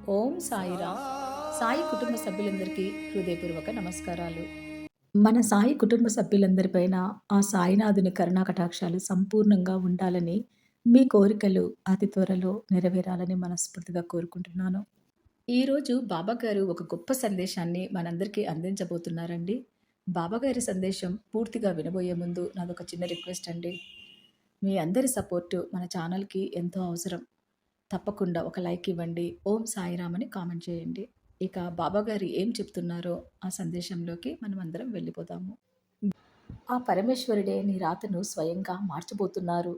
ఓం సాయిరామ్. సాయి కుటుంబ సభ్యులందరికీ హృదయపూర్వక నమస్కారాలు. మన సాయి కుటుంబ సభ్యులందరిపైన ఆ సాయినాథుని కరుణా కటాక్షాలు సంపూర్ణంగా ఉండాలని, మీ కోరికలు అతి త్వరలో నెరవేరాలని మనస్ఫూర్తిగా కోరుకుంటున్నాను. ఈరోజు బాబాగారు ఒక గొప్ప సందేశాన్ని మనందరికీ అందించబోతున్నారండి. బాబాగారి సందేశం పూర్తిగా వినబోయే ముందు నాదొక చిన్న రిక్వెస్ట్ అండి. మీ అందరి సపోర్టు మన ఛానల్‌కి ఎంతో అవసరం. తప్పకుండా ఒక లైక్ ఇవ్వండి. ఓం సాయిరామ్ అని కామెంట్ చేయండి. ఇక బాబాగారు ఏం చెప్తున్నారో ఆ సందేశంలోకి మనమందరం వెళ్ళిపోదాము. ఆ పరమేశ్వరుడే నీ రాతను స్వయంగా మార్చబోతున్నారు.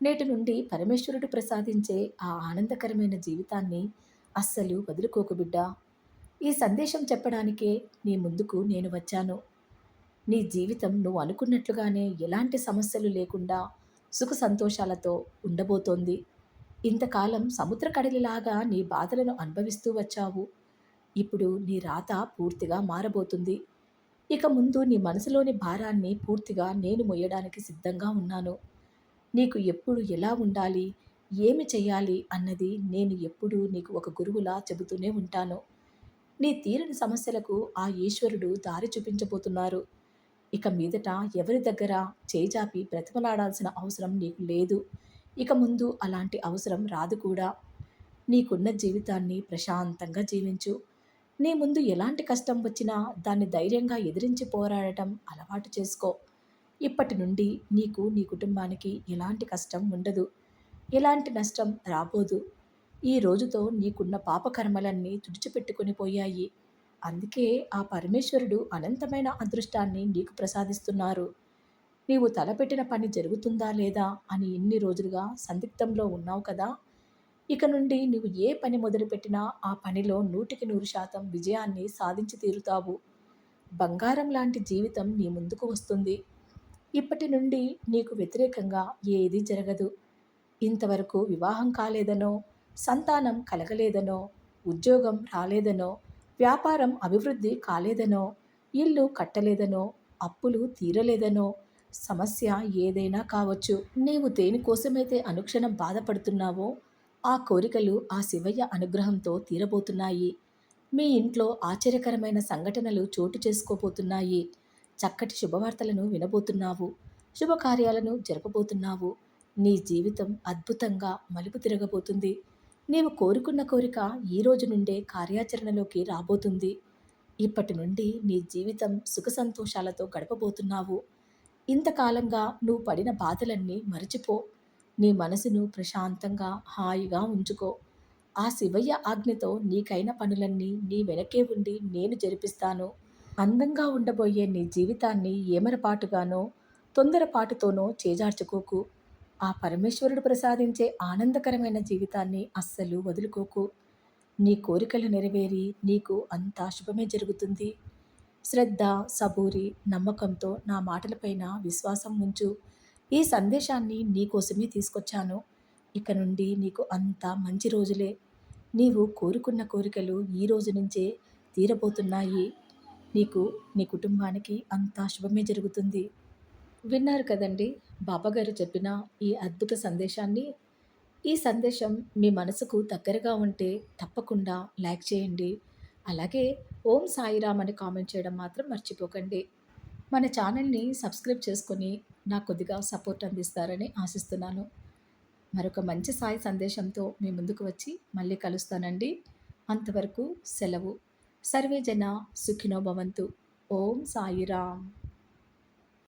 నేటి నుండి పరమేశ్వరుడు ప్రసాదించే ఆ ఆనందకరమైన జీవితాన్ని అస్సలు వదులుకోకు బిడ్డా. ఈ సందేశం చెప్పడానికే నీ ముందుకు నేను వచ్చాను. నీ జీవితం నువ్వు అనుకున్నట్లుగానే ఎలాంటి సమస్యలు లేకుండా సుఖ సంతోషాలతో ఉండబోతోంది. ఇంతకాలం సముద్ర కడలిలాగా నీ బాధలను అనుభవిస్తూ వచ్చావు. ఇప్పుడు నీ రాత పూర్తిగా మారబోతుంది. ఇక ముందు నీ మనసులోని భారాన్ని పూర్తిగా నేను మొయ్యడానికి సిద్ధంగా ఉన్నాను. నీకు ఎప్పుడు ఎలా ఉండాలి, ఏమి చెయ్యాలి అన్నది నేను ఎప్పుడూ నీకు ఒక గురువులా చెబుతూనే ఉంటాను. నీ తీరని సమస్యలకు ఆ ఈశ్వరుడు దారి చూపించబోతున్నారు. ఇక మీదట ఎవరి దగ్గర చేజాపి బ్రతిమలాడాల్సిన అవసరం నీకు లేదు. ఇక ముందు అలాంటి అవసరం రాదు కూడా. నీకున్న జీవితాన్ని ప్రశాంతంగా జీవించు. నీ ముందు ఎలాంటి కష్టం వచ్చినా దాన్ని ధైర్యంగా ఎదిరించి పోరాడటం అలవాటు చేసుకో. ఇప్పటి నుండి నీకు నీ కుటుంబానికి ఎలాంటి కష్టం ఉండదు. ఎలాంటి నష్టం రాబోదు. ఈ రోజుతో నీకున్న పాపకర్మలన్నీ తుడిచిపెట్టుకొని పోయాయి. అందుకే ఆ పరమేశ్వరుడు అనంతమైన అదృష్టాన్ని నీకు ప్రసాదిస్తున్నారు. నీవు తలపెట్టిన పని జరుగుతుందా లేదా అని ఇన్ని రోజులుగా సందిగ్ధంలో ఉన్నావు కదా. ఇక నుండి నువ్వు ఏ పని మొదలుపెట్టినా ఆ పనిలో 100% విజయాన్ని సాధించి తీరుతావు. బంగారం లాంటి జీవితం నీ ముందుకు వస్తుంది. ఇప్పటి నుండి నీకు వ్యతిరేకంగా ఏదీ జరగదు. ఇంతవరకు వివాహం కాలేదనో, సంతానం కలగలేదనో, ఉద్యోగం రాలేదనో, వ్యాపారం అభివృద్ధి కాలేదనో, ఇల్లు కట్టలేదనో, అప్పులు తీరలేదనో, సమస్య ఏదైనా కావచ్చు. నీవు దేనికోసమైతే అనుక్షణం బాధపడుతున్నావో ఆ కోరికలు ఆ శివయ్య అనుగ్రహంతో తీరబోతున్నాయి. మీ ఇంట్లో ఆశ్చర్యకరమైన సంఘటనలు చోటు చేసుకోబోతున్నాయి. చక్కటి శుభవార్తలను వినబోతున్నావు. శుభకార్యాలను జరపబోతున్నావు. నీ జీవితం అద్భుతంగా మలుపు తిరగబోతుంది. నీవు కోరుకున్న కోరిక ఈ రోజు నుండే కార్యాచరణలోకి రాబోతుంది. ఇప్పటి నుండి నీ జీవితం సుఖ సంతోషాలతో గడపబోతున్నావు. ఇంతకాలంగా నువ్వు పడిన బాధలన్నీ మరచిపో. నీ మనసును ప్రశాంతంగా హాయిగా ఉంచుకో. ఆ శివయ్య ఆజ్ఞతో నీకైన పనులన్నీ నీ వెనకే ఉండి నేను జరిపిస్తాను. అందంగా ఉండబోయే నీ జీవితాన్ని ఏమరపాటుగానో తొందరపాటుతోనో చేజార్చుకోకు. ఆ పరమేశ్వరుడు ప్రసాదించే ఆనందకరమైన జీవితాన్ని అస్సలు వదులుకోకు. నీ కోరికలు నెరవేరి నీకు అంతా శుభమే జరుగుతుంది. శ్రద్ధ, సబూరి, నమ్మకంతో నా మాటలపైన విశ్వాసం ఉంచు. ఈ సందేశాన్ని నీకోసమే తీసుకొచ్చాను. ఇక నుండి నీకు అంతా మంచి రోజులే. నీవు కోరుకున్న కోరికలు ఈ రోజు నుంచే తీరబోతున్నాయి. నీకు, నీ కుటుంబానికి అంతా శుభమే జరుగుతుంది. విన్నారు కదండి బాబాగారు చెప్పిన ఈ అద్భుత సందేశాన్ని. ఈ సందేశం మీ మనసుకు దగ్గరగా ఉంటే తప్పకుండా లైక్ చేయండి. అలాగే ఓం సాయిరామ్ అని కామెంట్ చేయడం మాత్రం మర్చిపోకండి. మన ఛానల్ని సబ్స్క్రైబ్ చేసుకొని నాకు కొద్దిగా సపోర్ట్ అందిస్తారని ఆశిస్తున్నాను. మరొక మంచి సాయి సందేశంతో మీ ముందుకు వచ్చి మళ్ళీ కలుస్తానండి. అంతవరకు సెలవు. సర్వే జన సుఖినో భవంతు. ఓం సాయిరామ్.